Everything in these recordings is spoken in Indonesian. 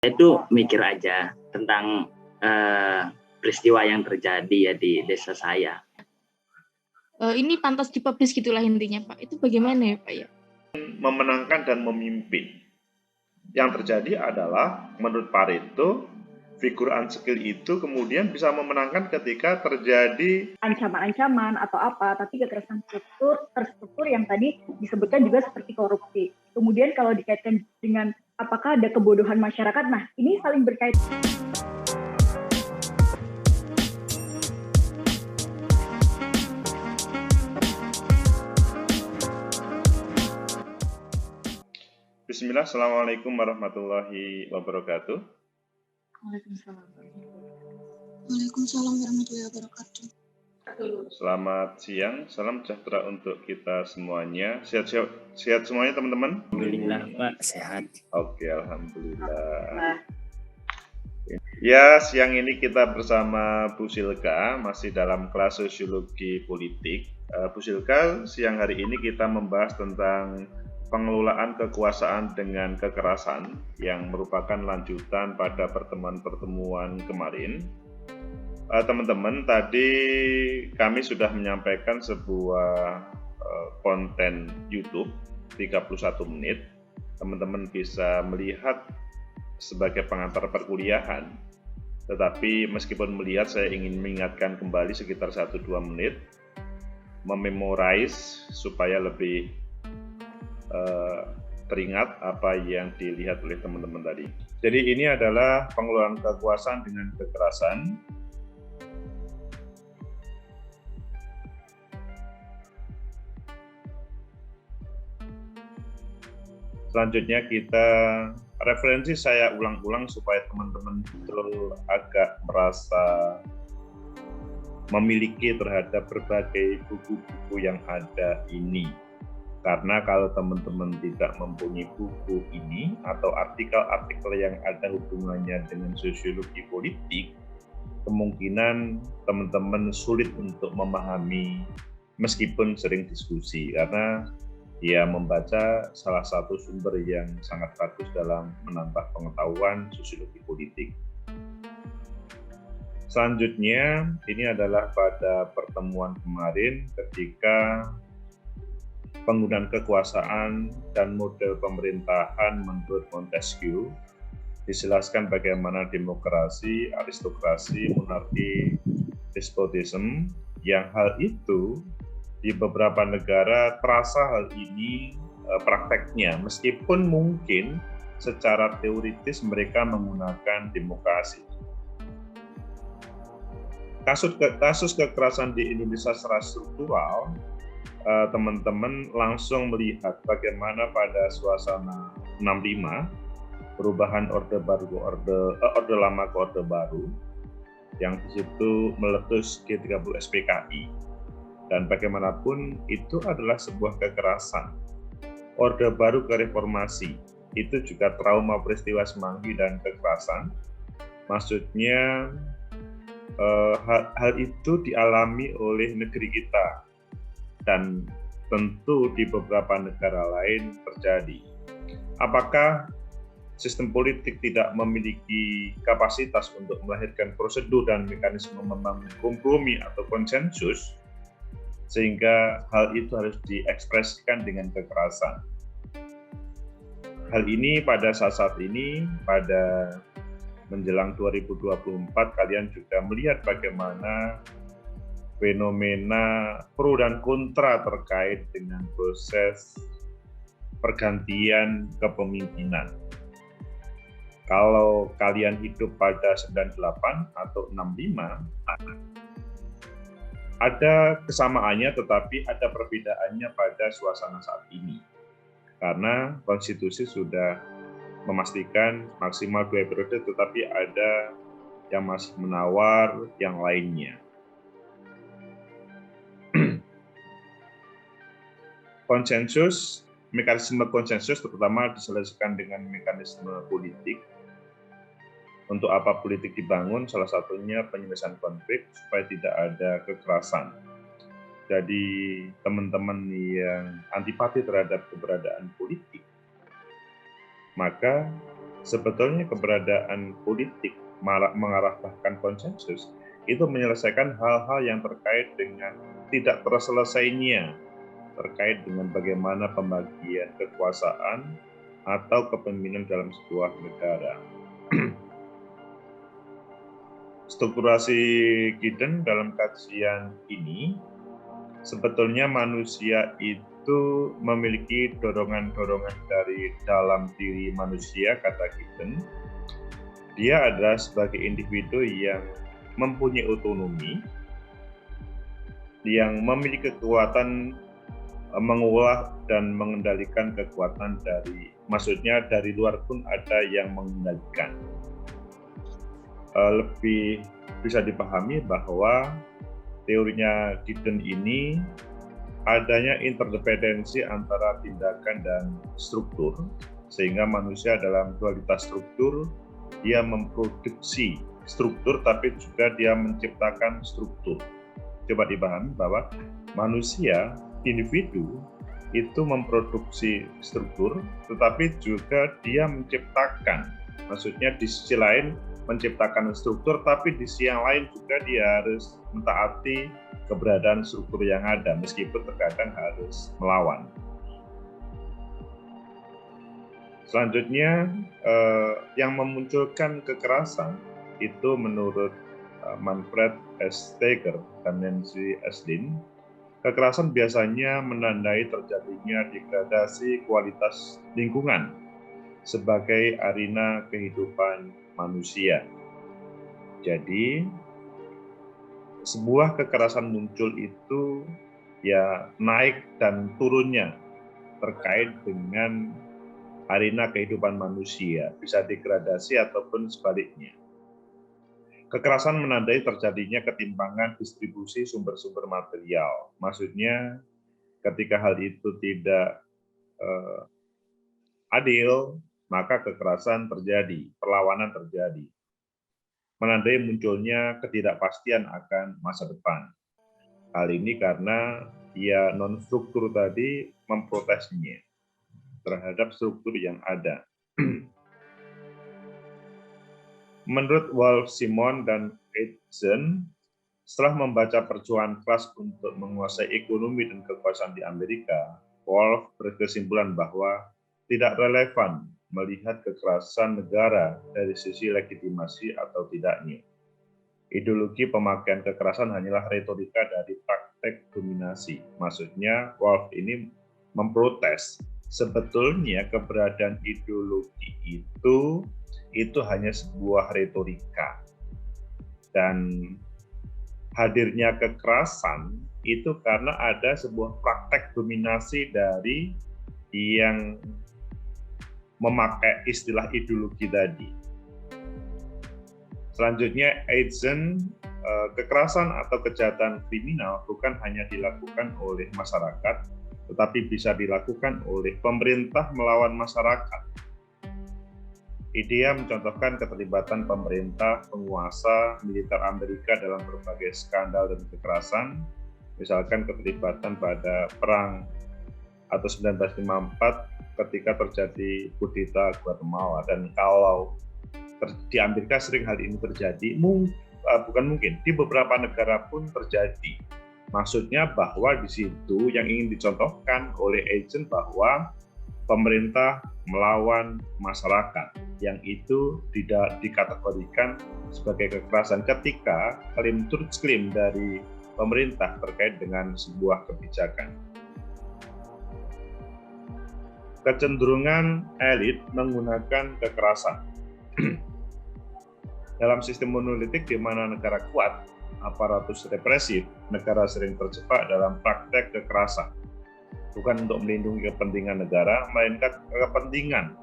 Itu mikir aja tentang peristiwa yang terjadi ya di desa saya. Ini pantas dipublish gitulah intinya Pak. Itu bagaimana ya Pak ya? Memenangkan dan memimpin. Yang terjadi adalah menurut Pareto, figur unskill itu kemudian bisa memenangkan ketika terjadi ancaman-ancaman atau apa, tapi kekerasan terstruktur yang tadi disebutkan juga seperti korupsi. Kemudian kalau dikaitkan dengan apakah ada kebodohan masyarakat, nah ini saling berkaitan. Bismillah, Assalamualaikum warahmatullahi wabarakatuh. Waalaikumsalam warahmatullahi wabarakatuh. Selamat siang, salam sejahtera untuk kita semuanya. Sehat semuanya teman-teman? Alhamdulillah Pak, sehat. Oke, alhamdulillah. Ya, siang ini kita bersama Bu Silka, masih dalam kelas sosiologi politik. Bu Silka, siang hari ini kita membahas tentang pengelolaan kekuasaan dengan kekerasan yang merupakan lanjutan pada pertemuan-pertemuan kemarin. Teman-teman, tadi kami sudah menyampaikan sebuah konten YouTube 31 menit. Teman-teman bisa melihat sebagai pengantar perkuliahan. Tetapi meskipun melihat, saya ingin mengingatkan kembali sekitar 1-2 menit, mememorize supaya lebih teringat apa yang dilihat oleh teman-teman tadi. Jadi ini adalah pengelolaan kekuasaan dengan kekerasan. Selanjutnya kita referensi saya ulang-ulang supaya teman-teman betul agak merasa memiliki terhadap berbagai buku-buku yang ada ini. Karena kalau teman-teman tidak mempunyai buku ini atau artikel-artikel yang ada hubungannya dengan sosiologi politik, kemungkinan teman-teman sulit untuk memahami meskipun sering diskusi, karena dia membaca salah satu sumber yang sangat bagus dalam menambah pengetahuan sosiologi politik. Selanjutnya, ini adalah pada pertemuan kemarin ketika penggunaan kekuasaan dan model pemerintahan menurut Montesquieu, dijelaskan bagaimana demokrasi, aristokrasi, monarki, despotisme, yang hal itu di beberapa negara terasa hal ini prakteknya, meskipun mungkin secara teoritis mereka menggunakan demokrasi. Kasus kekerasan di Indonesia secara struktural, teman-teman langsung melihat bagaimana pada suasana 65 perubahan orde lama ke orde baru yang di situ meletus G30 SPKI, dan bagaimanapun itu adalah sebuah kekerasan. Orde baru ke reformasi itu juga trauma peristiwa Semanggi dan kekerasan. Maksudnya hal itu dialami oleh negeri kita dan tentu di beberapa negara lain terjadi. Apakah sistem politik tidak memiliki kapasitas untuk melahirkan prosedur dan mekanisme membangun kompromi atau konsensus, sehingga hal itu harus diekspresikan dengan kekerasan? Hal ini pada saat ini, pada menjelang 2024, kalian juga melihat bagaimana fenomena pro dan kontra terkait dengan proses pergantian kepemimpinan. Kalau kalian hidup pada 98 atau 65, ada kesamaannya tetapi ada perbedaannya pada suasana saat ini. Karena konstitusi sudah memastikan maksimal 2 periode, tetapi ada yang masih menawar yang lainnya. Konsensus, mekanisme konsensus terutama diselesaikan dengan mekanisme politik. Untuk apa politik dibangun? Salah satunya penyelesaian konflik supaya tidak ada kekerasan. Jadi teman-teman yang antipati terhadap keberadaan politik, maka Sebetulnya keberadaan politik mengarah bahkan konsensus itu menyelesaikan hal-hal yang terkait dengan tidak terselesainya terkait dengan bagaimana pembagian kekuasaan atau kepemimpinan dalam sebuah negara. Strukturasi Giddens dalam kajian ini, sebetulnya manusia itu memiliki dorongan-dorongan dari dalam diri manusia, kata Giddens. Dia adalah sebagai individu yang mempunyai otonomi, yang memiliki kekuatan mengolah dan mengendalikan kekuatan maksudnya dari luar pun ada yang mengendalikan. Lebih bisa dipahami bahwa teorinya Giddens ini adanya interdependensi antara tindakan dan struktur, sehingga manusia dalam dualitas struktur, dia memproduksi struktur tapi juga dia menciptakan struktur. Coba dipahami bahwa manusia, individu, itu memproduksi struktur, tetapi juga dia menciptakan. Maksudnya di sisi lain menciptakan struktur, tapi di sisi yang lain juga dia harus mentaati keberadaan struktur yang ada, meskipun terkadang harus melawan. Selanjutnya, yang memunculkan kekerasan itu menurut Manfred S. Steger dan Nancy S. Dean, kekerasan biasanya menandai terjadinya degradasi kualitas lingkungan sebagai arena kehidupan manusia. Jadi, sebuah kekerasan muncul itu ya naik dan turunnya terkait dengan arena kehidupan manusia, bisa degradasi ataupun sebaliknya. Kekerasan menandai terjadinya ketimpangan distribusi sumber-sumber material. Maksudnya ketika hal itu tidak adil, maka kekerasan terjadi, perlawanan terjadi. Menandai munculnya ketidakpastian akan masa depan. Hal ini karena ya non-struktur tadi memprotesnya terhadap struktur yang ada. Menurut Wolf, Simon, dan Eidson, setelah membaca perjuangan keras untuk menguasai ekonomi dan kekuasaan di Amerika, Wolf berkesimpulan bahwa tidak relevan melihat kekerasan negara dari sisi legitimasi atau tidaknya. Ideologi pemakaian kekerasan hanyalah retorika dari praktek dominasi. Maksudnya, Wolf ini memprotes. Sebetulnya keberadaan ideologi itu hanya sebuah retorika. Dan hadirnya kekerasan itu karena ada sebuah praktek dominasi dari yang memakai istilah ideologi tadi. Selanjutnya, Eidson, kekerasan atau kejahatan kriminal bukan hanya dilakukan oleh masyarakat, tetapi bisa dilakukan oleh pemerintah melawan masyarakat. Dia mencontohkan keterlibatan pemerintah, penguasa, militer Amerika dalam berbagai skandal dan kekerasan, misalkan keterlibatan pada perang atau 1954 ketika terjadi kudeta Guatemala. Dan kalau di Amerika sering hal ini terjadi, bukan mungkin, di beberapa negara pun terjadi. Maksudnya bahwa di situ yang ingin dicontohkan oleh Eidson bahwa pemerintah melawan masyarakat, yang itu tidak dikategorikan sebagai kekerasan ketika klaim dari pemerintah terkait dengan sebuah kebijakan. Kecenderungan elit menggunakan kekerasan. Dalam sistem monolitik di mana negara kuat, aparatus represif, negara sering terjebak dalam praktek kekerasan. Bukan untuk melindungi kepentingan negara, melainkan kepentingan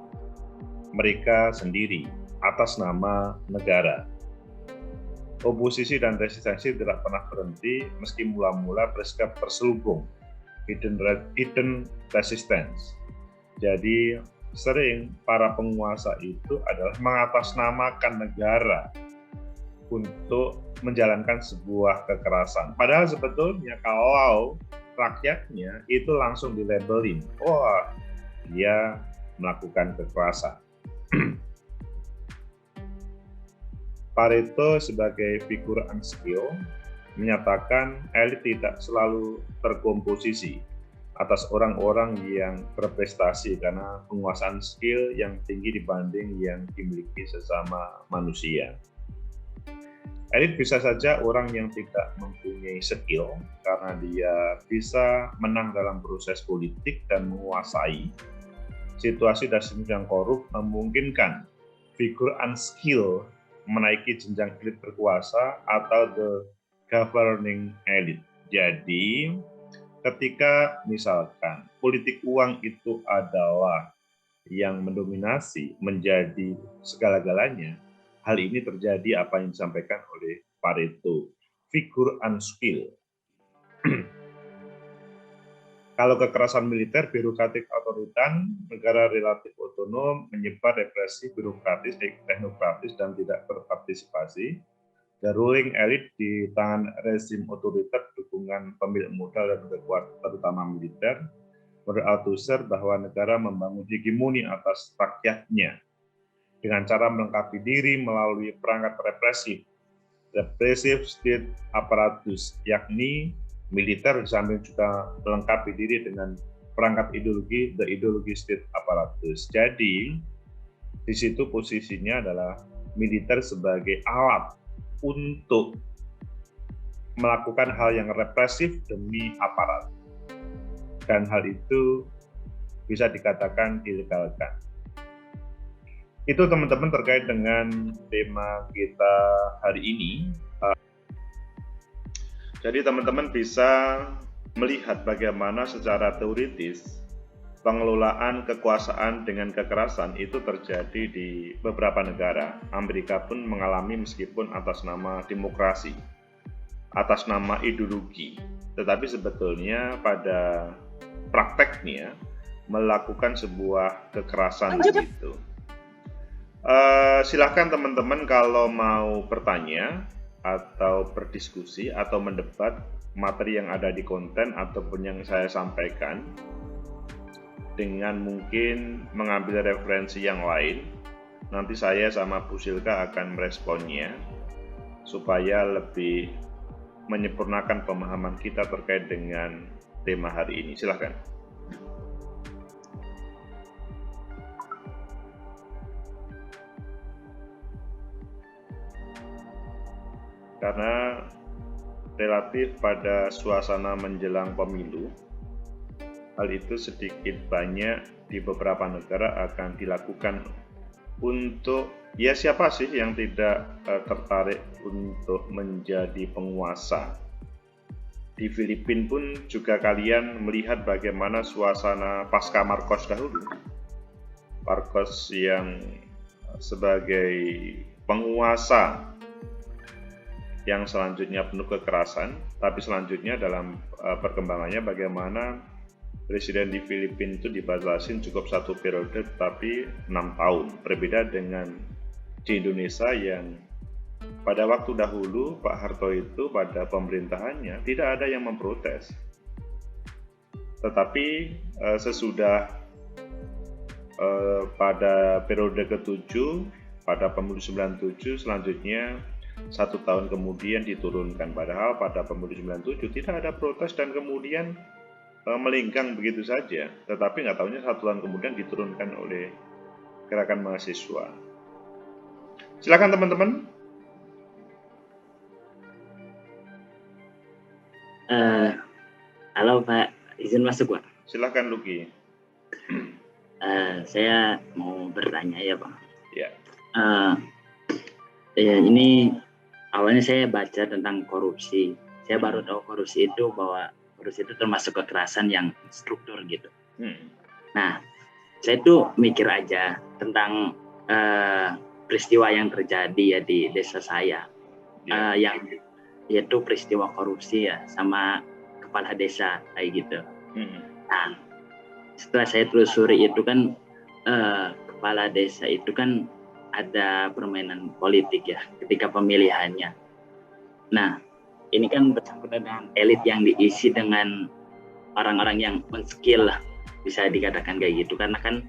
mereka sendiri atas nama negara. Oposisi dan resistensi tidak pernah berhenti meski mula-mula bersikap terselubung, hidden resistance. Jadi sering para penguasa itu adalah mengatasnamakan negara untuk menjalankan sebuah kekerasan. Padahal sebetulnya kalau rakyatnya itu langsung dilabelin, dia melakukan kekerasan. Pareto sebagai figur unskilled menyatakan elit tidak selalu terkomposisi atas orang-orang yang berprestasi karena penguasaan skill yang tinggi dibanding yang dimiliki sesama manusia. Elit bisa saja orang yang tidak mempunyai skill karena dia bisa menang dalam proses politik dan menguasai situasi dan sistem yang korup, memungkinkan figur unskilled menaiki jenjang elit berkuasa atau the governing elite. Jadi, ketika misalkan politik uang itu adalah yang mendominasi menjadi segala-galanya, hal ini terjadi apa yang disampaikan oleh Pareto, figur unskilled. Kalau kekerasan militer, birokratik otoritan, negara relatif otonom, menyebar represi birokratis, teknokratis, dan tidak berpartisipasi. The ruling elite di tangan rezim otoriter, dukungan pemilik modal dan kekuatan terutama militer, berautoser bahwa negara membangun hegemoni atas rakyatnya dengan cara melengkapi diri melalui perangkat represif state apparatus, yakni militer di samping juga melengkapi diri dengan perangkat ideologi, the ideology state apparatus. Jadi, di situ posisinya adalah militer sebagai alat untuk melakukan hal yang represif demi aparat. Dan hal itu bisa dikatakan dilegalkan. Itu teman-teman terkait dengan tema kita hari ini. Jadi teman-teman bisa melihat bagaimana secara teoritis pengelolaan kekuasaan dengan kekerasan itu terjadi di beberapa negara. Amerika pun mengalami meskipun atas nama demokrasi, atas nama ideologi. Tetapi sebetulnya pada prakteknya melakukan sebuah kekerasan begitu. Silakan teman-teman kalau mau bertanya atau berdiskusi atau mendebat materi yang ada di konten ataupun yang saya sampaikan dengan mungkin mengambil referensi yang lain. Nanti saya sama Bu Silka akan meresponnya supaya lebih menyempurnakan pemahaman kita terkait dengan tema hari ini. Silakan. Karena relatif pada suasana menjelang pemilu, hal itu sedikit banyak di beberapa negara akan dilakukan untuk, ya siapa sih yang tidak tertarik untuk menjadi penguasa. Di Filipina pun juga kalian melihat bagaimana suasana pasca Marcos dahulu. Marcos yang sebagai penguasa yang selanjutnya penuh kekerasan, tapi selanjutnya dalam perkembangannya bagaimana presiden di Filipina itu dibatasin cukup 1 periode tapi 6 tahun. Berbeda dengan di Indonesia yang pada waktu dahulu Pak Harto itu pada pemerintahannya tidak ada yang memprotes. Tetapi sesudah pada periode ke-7, pada pemilu 97 selanjutnya 1 tahun kemudian diturunkan, padahal pada pemilu 97 tidak ada protes dan kemudian melingkang begitu saja, tetapi nggak tahunya 1 tahun kemudian diturunkan oleh gerakan mahasiswa. Silakan teman-teman. Halo Pak, izin masuk Pak. Silakan Luki. Saya mau bertanya ya Pak. Ya. Ini awalnya saya baca tentang korupsi. Saya baru tahu korupsi itu bahwa korupsi itu termasuk kekerasan yang struktur gitu. Nah, saya tuh mikir aja tentang peristiwa yang terjadi ya di desa saya, yang yaitu peristiwa korupsi ya sama kepala desa kayak gitu. Nah, setelah saya telusuri itu kan kepala desa itu kan ada permainan politik ya ketika pemilihannya. Nah, ini kan bersangkutan dengan elit yang diisi dengan orang-orang yang unskill lah, bisa dikatakan kayak gitu. Karena kan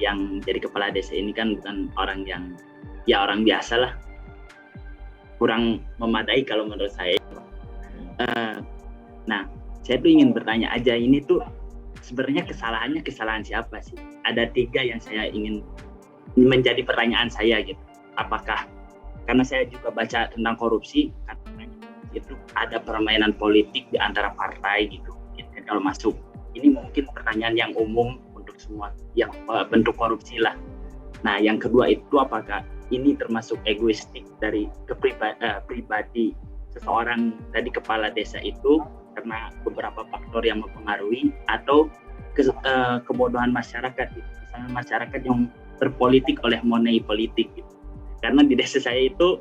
yang jadi kepala desa ini kan bukan orang yang ya orang biasa lah, kurang memadai kalau menurut saya. Nah, saya tuh ingin bertanya aja, ini tuh sebenarnya kesalahan siapa sih? Ada 3 yang saya ingin menjadi pertanyaan saya gitu. Apakah karena saya juga baca tentang korupsi, katanya itu ada permainan politik di antara partai gitu. Kalau masuk, ini mungkin pertanyaan yang umum untuk semua yang bentuk korupsi lah. Nah, yang kedua itu apakah ini termasuk egoistik dari pribadi seseorang tadi kepala desa itu karena beberapa faktor yang mempengaruhi, atau kebodohan masyarakat gitu. Misalnya masyarakat yang terpolitik oleh money politik gitu. Karena di desa saya itu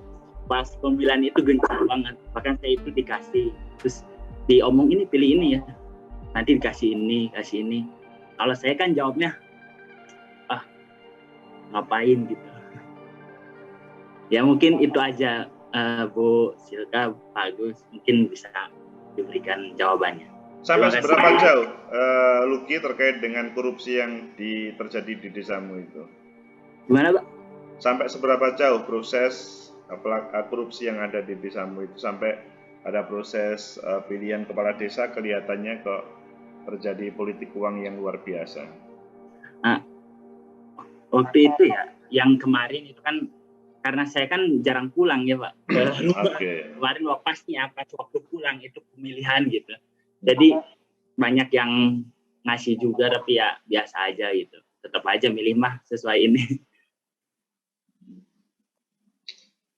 pas pemilihan itu gencar banget, bahkan saya itu dikasih, terus diomong ini pilih ini ya, nanti dikasih ini. Kalau saya kan jawabnya ngapain gitu. Ya mungkin itu aja, Bu Silka, Pak Agus, mungkin bisa diberikan jawabannya. Sampai seberapa jauh Luki terkait dengan korupsi yang terjadi di desamu itu? Gimana, Pak? Sampai seberapa jauh proses korupsi yang ada di desamu itu, sampai ada proses pilihan kepala desa kelihatannya kok terjadi politik uang yang luar biasa. Nah, waktu itu ya, yang kemarin itu kan karena saya kan jarang pulang ya Pak. Kemarin wapasnya pas waktu pulang itu pemilihan gitu. Jadi banyak yang ngasih juga, tapi ya biasa aja gitu. Tetap aja milih mah sesuai ini.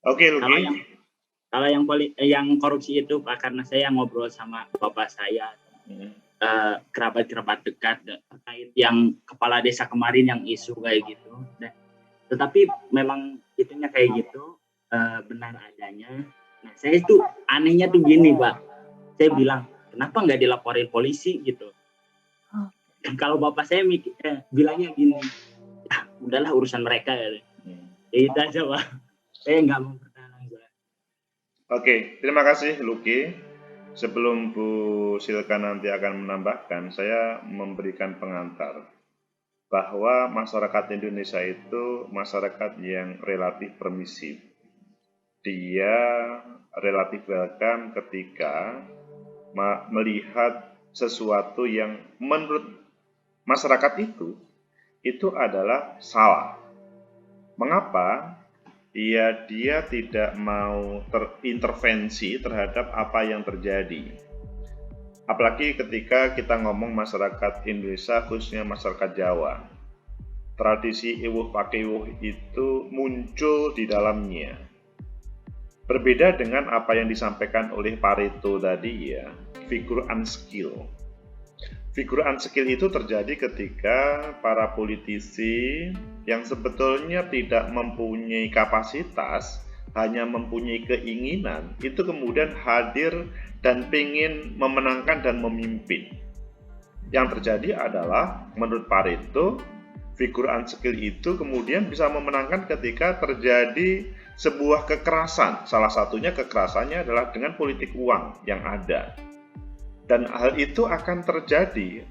Oke, Luki. Kalau yang korupsi itu Pak, karena saya ngobrol sama bapak saya, kerabat-kerabat dekat terkait yang kepala desa kemarin yang isu kayak gitu. Tetapi memang itunya kayak gitu, benar adanya. Nah, saya itu anehnya tuh gini Pak, saya bilang kenapa nggak dilaporin polisi gitu. Kalau bapak saya bilangnya gini, udahlah urusan mereka ya. Itu aja Pak, saya nggak mau bertahan. Oke, terima kasih Luki. Sebelum Bu Silka nanti akan menambahkan, saya memberikan pengantar bahwa masyarakat Indonesia itu masyarakat yang relatif permisif. Dia relatif welcome ketika melihat sesuatu yang menurut masyarakat itu adalah salah. Mengapa? Dia tidak mau terintervensi terhadap apa yang terjadi. Apalagi ketika kita ngomong masyarakat Indonesia, khususnya masyarakat Jawa. Tradisi iwuh pakewuh itu muncul di dalamnya. Berbeda dengan apa yang disampaikan oleh Pareto tadi ya, figur unskill. Figur unskill itu terjadi ketika para politisi yang sebetulnya tidak mempunyai kapasitas, hanya mempunyai keinginan, itu kemudian hadir dan ingin memenangkan dan memimpin. Yang terjadi adalah, menurut Pareto, figur unskill itu kemudian bisa memenangkan ketika terjadi sebuah kekerasan. Salah satunya kekerasannya adalah dengan politik uang yang ada. Dan hal itu akan terjadi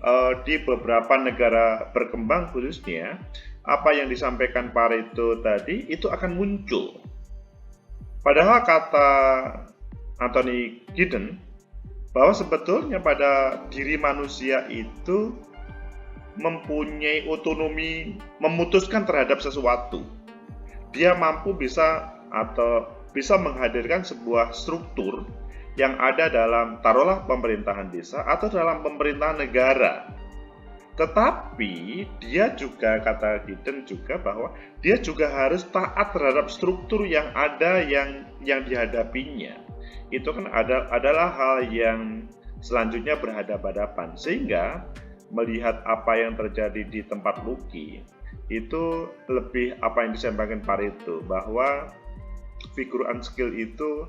di beberapa negara berkembang khususnya. Apa yang disampaikan Pareto tadi itu akan muncul. Padahal kata Anthony Giddens bahwa sebetulnya pada diri manusia itu mempunyai otonomi memutuskan terhadap sesuatu. Dia mampu bisa menghadirkan sebuah struktur yang ada dalam, taruhlah, pemerintahan desa atau dalam pemerintahan negara. Tetapi dia juga, kata Giddens juga, bahwa dia juga harus taat terhadap struktur yang ada yang dihadapinya. Itu kan adalah hal yang selanjutnya berhadapan-hadapan. Sehingga melihat apa yang terjadi di tempat Luki, itu lebih apa yang disampaikan Pareto, bahwa figur unskill itu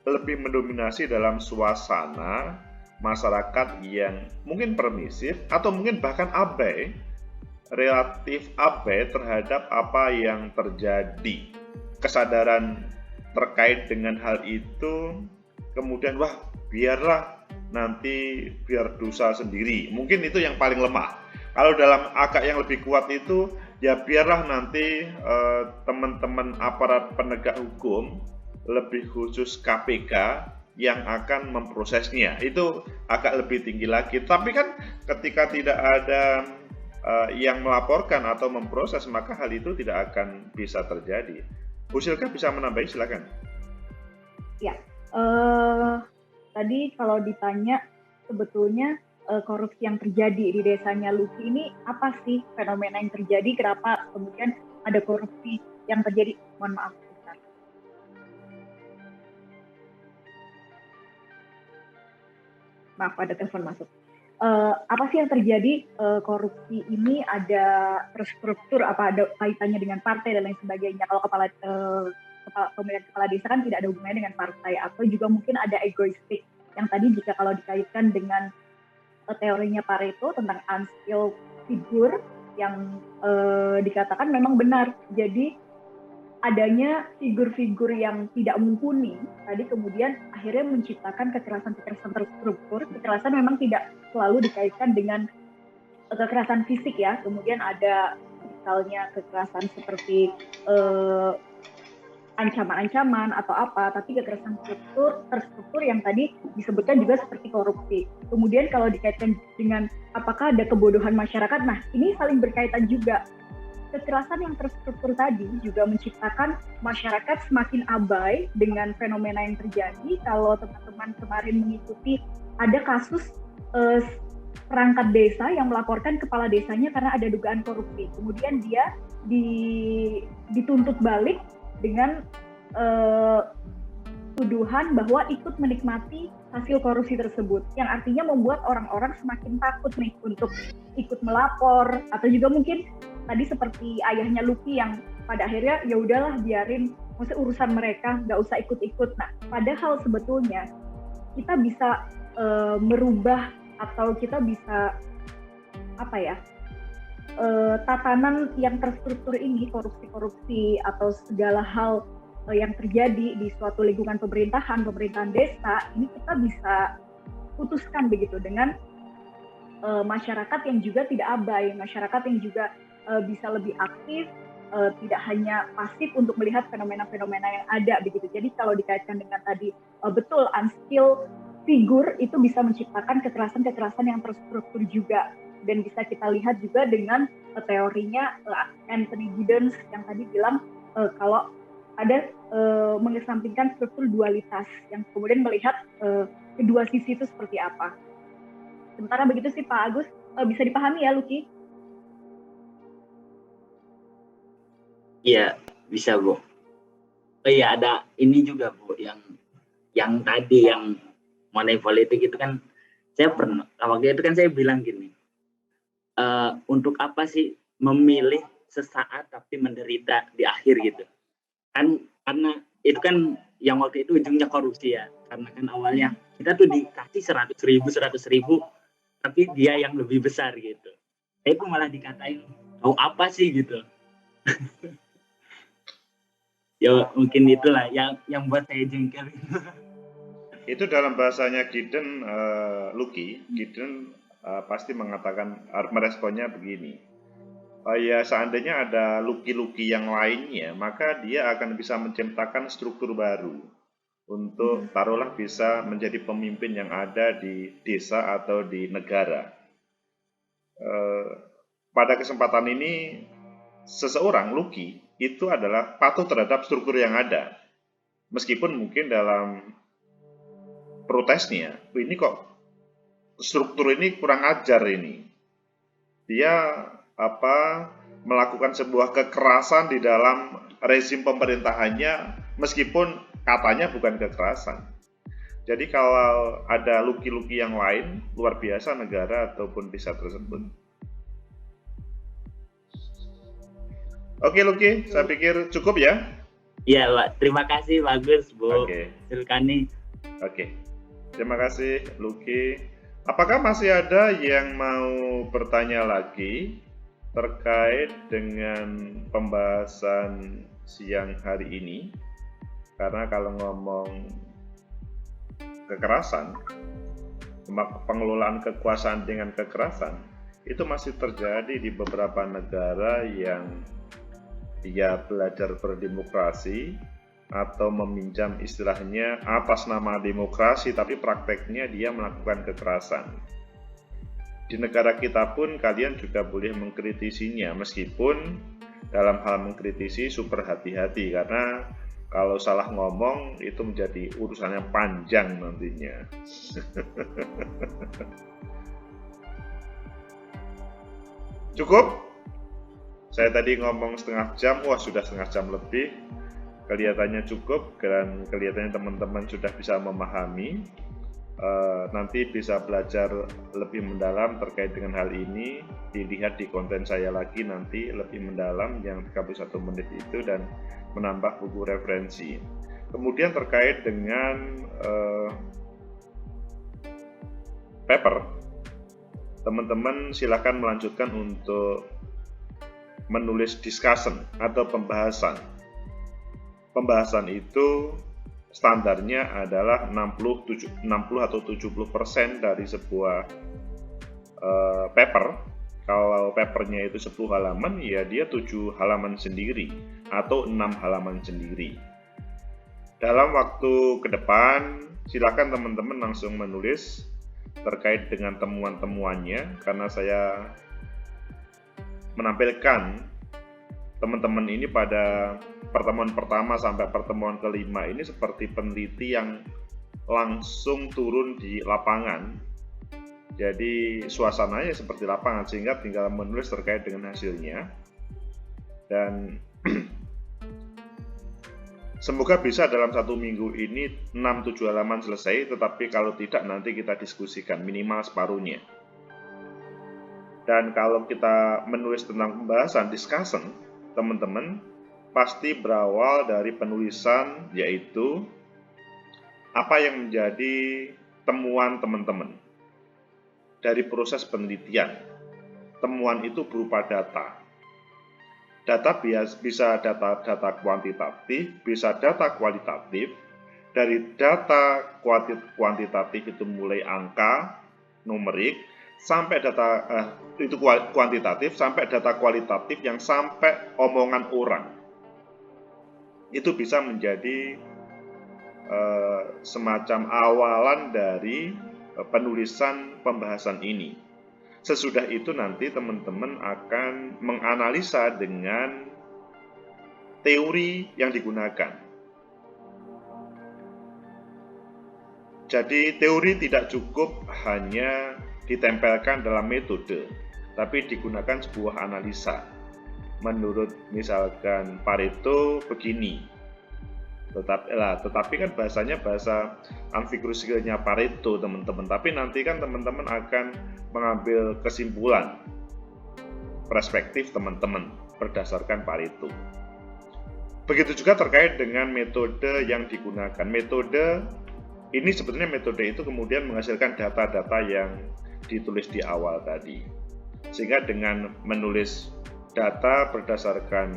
lebih mendominasi dalam suasana masyarakat yang mungkin permisif atau mungkin bahkan abai, relatif abai terhadap apa yang terjadi. Kesadaran terkait dengan hal itu kemudian biarlah nanti biar dosa sendiri. Mungkin itu yang paling lemah. Kalau dalam agak yang lebih kuat itu ya biarlah nanti teman-teman aparat penegak hukum, lebih khusus KPK yang akan memprosesnya. Itu agak lebih tinggi lagi. Tapi kan ketika tidak ada yang melaporkan atau memproses, maka hal itu tidak akan bisa terjadi. Bu Silka bisa menambahi, silakan. Ya, tadi kalau ditanya sebetulnya korupsi yang terjadi di desanya Luki ini apa sih fenomena yang terjadi? Kenapa kemudian ada korupsi yang terjadi? Mohon maaf. Maaf, ada telepon masuk. Apa sih yang terjadi? Korupsi ini ada terstruktur, apa ada kaitannya dengan partai dan lain sebagainya. Kalau pemilihan kepala desa kan tidak ada hubungannya dengan partai, atau juga mungkin ada egoistik yang tadi jika kalau dikaitkan dengan teorinya Pareto tentang unskilled figure yang dikatakan memang benar. Jadi adanya figur-figur yang tidak mumpuni tadi kemudian akhirnya menciptakan kekerasan-kekerasan terstruktur. Kekerasan memang tidak selalu dikaitkan dengan kekerasan fisik ya. Kemudian ada misalnya kekerasan seperti ancaman-ancaman atau apa, tapi kekerasan terstruktur yang tadi disebutkan juga seperti korupsi. Kemudian kalau dikaitkan dengan apakah ada kebodohan masyarakat, nah ini saling berkaitan juga. Kekerasan yang terstruktur tadi juga menciptakan masyarakat semakin abai dengan fenomena yang terjadi. Kalau teman-teman kemarin mengikuti, ada kasus perangkat desa yang melaporkan kepala desanya karena ada dugaan korupsi. Kemudian dia dituntut balik dengan tuduhan bahwa ikut menikmati hasil korupsi tersebut, yang artinya membuat orang-orang semakin takut nih untuk ikut melapor, atau juga mungkin tadi seperti ayahnya Luki yang pada akhirnya ya udahlah biarin, maksudnya urusan mereka, nggak usah ikut-ikut. Nah, padahal sebetulnya kita bisa merubah atau kita bisa tatanan yang terstruktur ini, korupsi-korupsi atau segala hal yang terjadi di suatu lingkungan pemerintahan desa, ini kita bisa putuskan begitu dengan masyarakat yang juga tidak abai, masyarakat yang juga bisa lebih aktif, tidak hanya pasif untuk melihat fenomena-fenomena yang ada begitu. Jadi kalau dikaitkan dengan tadi betul unskilled figure itu bisa menciptakan kekerasan-kekerasan yang terstruktur juga. Dan bisa kita lihat juga dengan teorinya Anthony Giddens yang tadi bilang kalau ada mengesampingkan struktur dualitas yang kemudian melihat kedua sisi itu seperti apa. Sementara begitu sih Pak Agus, bisa dipahami ya Luki? Iya, bisa Bu. Oh iya, ada ini juga Bu, yang tadi yang money politik itu kan saya pernah, waktu itu kan saya bilang gini, untuk apa sih memilih sesaat tapi menderita di akhir gitu kan, karena itu kan yang waktu itu ujungnya korupsi ya, karena kan awalnya kita tuh dikasih 100.000 tapi dia yang lebih besar gitu. Saya tuh malah dikatain tahu apa sih gitu. Ya mungkin itulah yang buat saya jengkel. Itu dalam bahasanya Giddens, Giddens pasti mengatakan, meresponnya begini, ya seandainya ada Luki-Luki yang lainnya, maka dia akan bisa menciptakan struktur baru untuk taruhlah bisa menjadi pemimpin yang ada di desa atau di negara. Pada kesempatan ini seseorang Luki itu adalah patuh terhadap struktur yang ada, meskipun mungkin dalam protesnya ini kok struktur ini kurang ajar ini. Dia melakukan sebuah kekerasan di dalam rezim pemerintahannya meskipun katanya bukan kekerasan. Jadi kalau ada Luki-Luki yang lain, luar biasa negara ataupun desa tersebut. Oke Luki, saya pikir cukup ya. Iya Pak, terima kasih, bagus Bu. Oke. Silkani. Oke, terima kasih Luki. Apakah masih ada yang mau bertanya lagi terkait dengan pembahasan siang hari ini? Karena kalau ngomong kekerasan, pengelolaan kekuasaan dengan kekerasan, itu masih terjadi di beberapa negara yang dia belajar berdemokrasi atau meminjam istilahnya atas nama demokrasi, tapi prakteknya dia melakukan kekerasan. Di negara kita pun kalian juga boleh mengkritisinya, meskipun dalam hal mengkritisi super hati-hati, karena kalau salah ngomong itu menjadi urusannya panjang nantinya. Cukup? Saya tadi ngomong setengah jam, wah sudah setengah jam lebih. Kelihatannya cukup dan kelihatannya teman-teman sudah bisa memahami. Nanti bisa belajar lebih mendalam terkait dengan hal ini, dilihat di konten saya lagi nanti lebih mendalam yang 31 menit itu dan menambah buku referensi. Kemudian terkait dengan paper, teman-teman silakan melanjutkan untuk menulis discussion atau pembahasan. Pembahasan itu standarnya adalah 60 atau 70% dari sebuah paper. Kalau papernya itu 10 halaman, ya dia 7 halaman sendiri atau 6 halaman sendiri. Dalam waktu ke depan, silakan teman-teman langsung menulis terkait dengan temuan-temuannya, karena saya menampilkan teman-teman ini pada pertemuan pertama sampai pertemuan kelima ini seperti peneliti yang langsung turun di lapangan. Jadi suasananya seperti lapangan, sehingga tinggal menulis terkait dengan hasilnya. Dan semoga bisa dalam 1 minggu ini 6-7 halaman selesai, tetapi kalau tidak nanti kita diskusikan minimal separuhnya. Dan kalau kita menulis tentang pembahasan discussion, teman-teman pasti berawal dari penulisan, yaitu apa yang menjadi temuan teman-teman dari proses penelitian. Temuan itu berupa data. Data bisa data kuantitatif, bisa data kualitatif. Dari data kuantitatif itu mulai angka, numerik, sampai data itu kuantitatif, sampai data kualitatif yang sampai omongan orang. Itu bisa menjadi semacam awalan dari penulisan pembahasan ini. Sesudah itu nanti teman-teman akan menganalisa dengan teori yang digunakan. Jadi teori tidak cukup hanya ditempelkan dalam metode, tapi digunakan sebuah analisa. Menurut misalkan Pareto begini, tetapi kan bahasanya bahasa amfikurusialnya Pareto teman-teman, tapi nanti kan teman-teman akan mengambil kesimpulan perspektif teman-teman berdasarkan Pareto. Begitu juga terkait dengan metode yang digunakan. Metode ini sebetulnya metode itu kemudian menghasilkan data-data yang ditulis di awal tadi. Sehingga dengan menulis data berdasarkan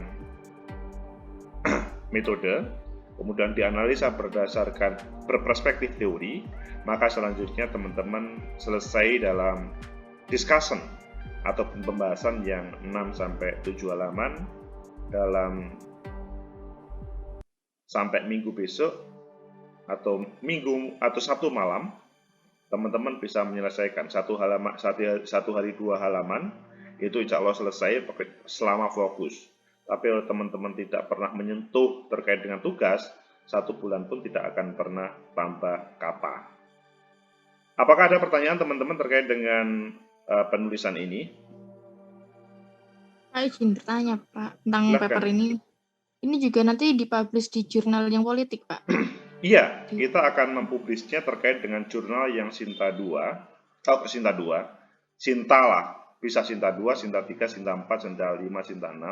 metode, kemudian dianalisa berdasarkan berperspektif teori, maka selanjutnya teman-teman selesai dalam discussion atau pembahasan yang 6-7 halaman dalam sampai minggu besok atau satu malam. Teman-teman bisa menyelesaikan satu hari 2 halaman, itu insya Allah selesai selama fokus. Tapi kalau teman-teman tidak pernah menyentuh terkait dengan tugas, 1 bulan pun tidak akan pernah tambah kata. Apakah ada pertanyaan teman-teman terkait dengan penulisan ini? Pak, izin bertanya Pak tentang paper ini. Ini juga nanti dipublish di jurnal yang politik Pak? Iya, kita akan mempublisnya terkait dengan jurnal yang Sinta 2, Sinta lah, bisa Sinta 2, Sinta 3, Sinta 4, Sinta 5, Sinta 6,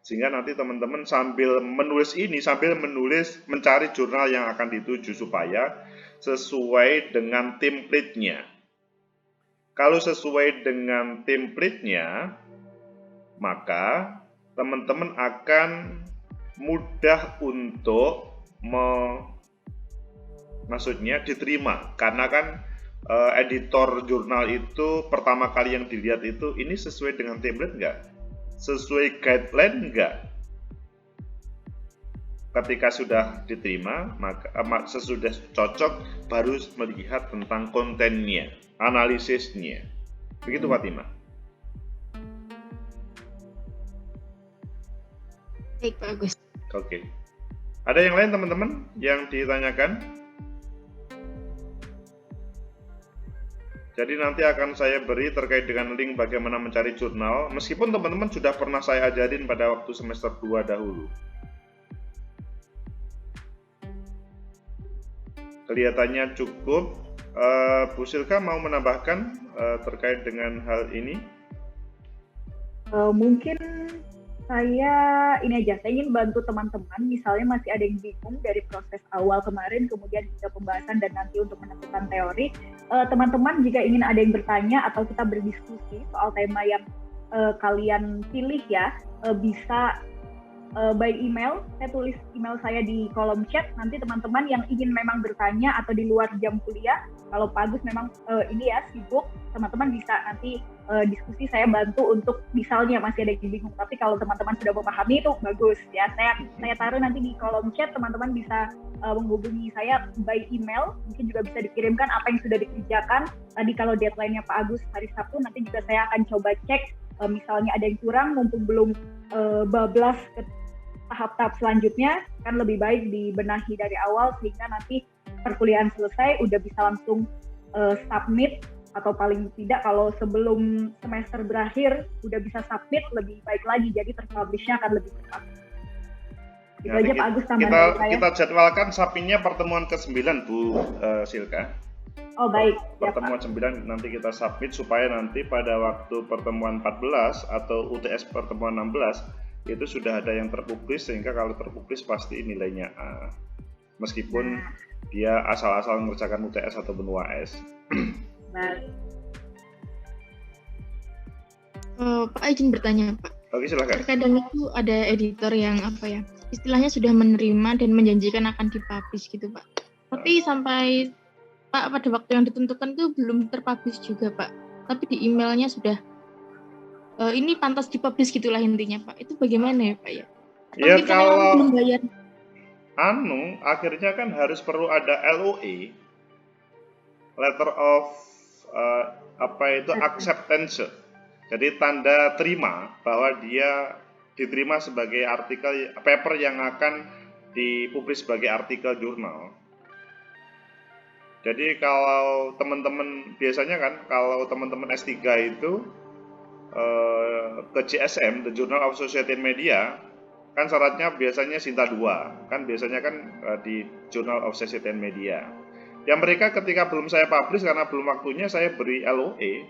sehingga nanti teman-teman sambil menulis ini, sambil mencari jurnal yang akan dituju supaya sesuai dengan template-nya. Kalau sesuai dengan template-nya, maka teman-teman akan mudah untuk maksudnya diterima, karena kan editor jurnal itu pertama kali yang dilihat itu ini sesuai dengan template nggak? Sesuai guideline nggak? Ketika sudah diterima, maka sesudah cocok baru melihat tentang kontennya, analisisnya. Begitu Fatimah. Baik, Pak Agus. Oke. Ada yang lain teman-teman yang ditanyakan? Jadi nanti akan saya beri terkait dengan link bagaimana mencari jurnal, meskipun teman-teman sudah pernah saya ajarin pada waktu semester 2 dahulu. Kelihatannya cukup. Bu Silka mau menambahkan terkait dengan hal ini? Mungkin saya ingin bantu teman-teman, misalnya masih ada yang bingung dari proses awal kemarin, kemudian hingga pembahasan dan nanti untuk menentukan teori. Teman-teman jika ingin ada yang bertanya atau kita berdiskusi soal tema yang kalian pilih ya, bisa by email. Saya tulis email saya di kolom chat. Nanti teman-teman yang ingin memang bertanya atau di luar jam kuliah, kalau Pak Agus memang ini ya sibuk, teman-teman bisa nanti diskusi, saya bantu untuk misalnya masih ada yang bingung. Tapi kalau teman-teman sudah memahami itu bagus ya. Saya taruh nanti di kolom chat, teman-teman bisa menghubungi saya by email. Mungkin juga bisa dikirimkan apa yang sudah dikerjakan. Tadi kalau deadline-nya Pak Agus hari Sabtu, nanti juga saya akan coba cek misalnya ada yang kurang, mumpung belum bablas ke tahap-tahap selanjutnya, kan lebih baik dibenahi dari awal sehingga nanti perkuliahan selesai udah bisa langsung submit, atau paling tidak kalau sebelum semester berakhir udah bisa submit lebih baik lagi, jadi terpublishnya akan lebih cepat. Itu aja Pak Agus tambahan saya. Kita jadwalkan submitnya pertemuan ke-9 Bu Silka. Oh baik. Pertemuan ya, 9 nanti kita submit supaya nanti pada waktu pertemuan 14 atau UTS pertemuan 16 itu sudah ada yang terpublish, sehingga kalau terpublish pasti nilainya A. Meskipun dia asal-asal mengerjakan UTS ataupun UAS. Baik. Pak izin bertanya Pak. Oke silakan. Terkadang itu ada editor yang istilahnya sudah menerima dan menjanjikan akan dipublish gitu Pak. Tapi sampai Pak pada waktu yang ditentukan itu belum terpublish juga Pak. Tapi di emailnya sudah ini pantas dipublish gitulah intinya Pak. Itu bagaimana ya Pak ya? Ya kalau belum bayar. Akhirnya kan harus perlu ada LOA, letter of acceptance. Jadi tanda terima bahwa dia diterima sebagai artikel paper yang akan dipublish sebagai artikel jurnal. Jadi kalau teman-teman biasanya kan kalau teman-teman S3 itu ke JSM, The Journal of Associated Media, kan syaratnya biasanya Sinta 2, kan biasanya kan di Journal of Associated Media. Yang mereka ketika belum saya publish karena belum waktunya, saya beri LOA,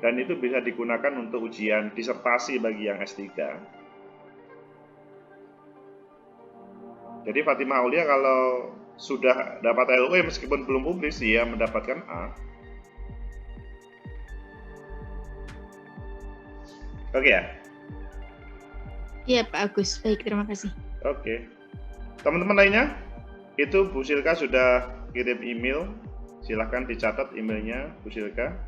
dan itu bisa digunakan untuk ujian disertasi bagi yang S3. Jadi Fatimah Aulia kalau sudah dapat LOA meskipun belum publish, dia mendapatkan A. Oke ya? Iya Pak Agus, baik terima kasih. Oke. Teman-teman lainnya, itu Bu Silka sudah kirim email, silahkan dicatat emailnya Bu Silka.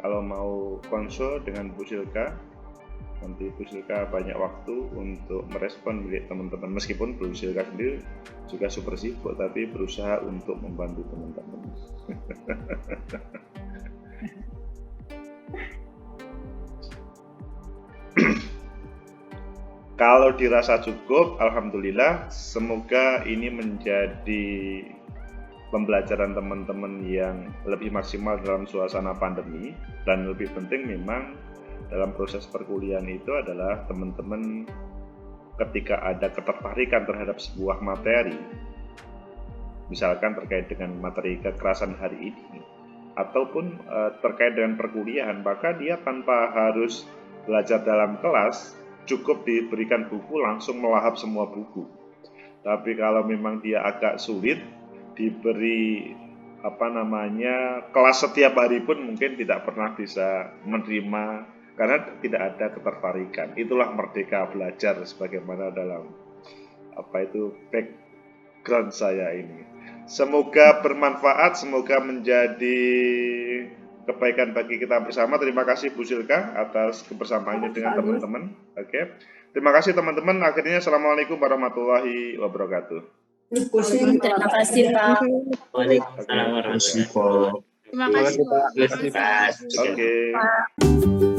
Kalau mau konsul dengan Bu Silka, nanti Bu Silka banyak waktu untuk merespon milik teman-teman. Meskipun Bu Silka sendiri juga super sibuk, tapi berusaha untuk membantu teman-teman. Kalau dirasa cukup, alhamdulillah. Semoga ini menjadi pembelajaran teman-teman yang lebih maksimal dalam suasana pandemi. Dan lebih penting memang dalam proses perkuliahan itu adalah teman-teman ketika ada ketertarikan terhadap sebuah materi, misalkan terkait dengan materi kekerasan hari ini, ataupun terkait dengan perkuliahan, maka dia tanpa harus belajar dalam kelas, cukup diberikan buku langsung melahap semua buku. Tapi kalau memang dia agak sulit, diberi kelas setiap hari pun mungkin tidak pernah bisa menerima karena tidak ada ketertarikan. Itulah merdeka belajar sebagaimana dalam background saya ini. Semoga bermanfaat, semoga menjadi kebaikan bagi kita bersama. Terima kasih Bu Silka atas kebersamaannya dengan teman-teman. Oke. Terima kasih teman-teman. Akhirnya assalamualaikum warahmatullahi wabarakatuh. Terima kasih Pak. Waalaikumsalam warahmatullahi wabarakatuh. Terima kasih Pak. Terima kasih, Pak. Oke.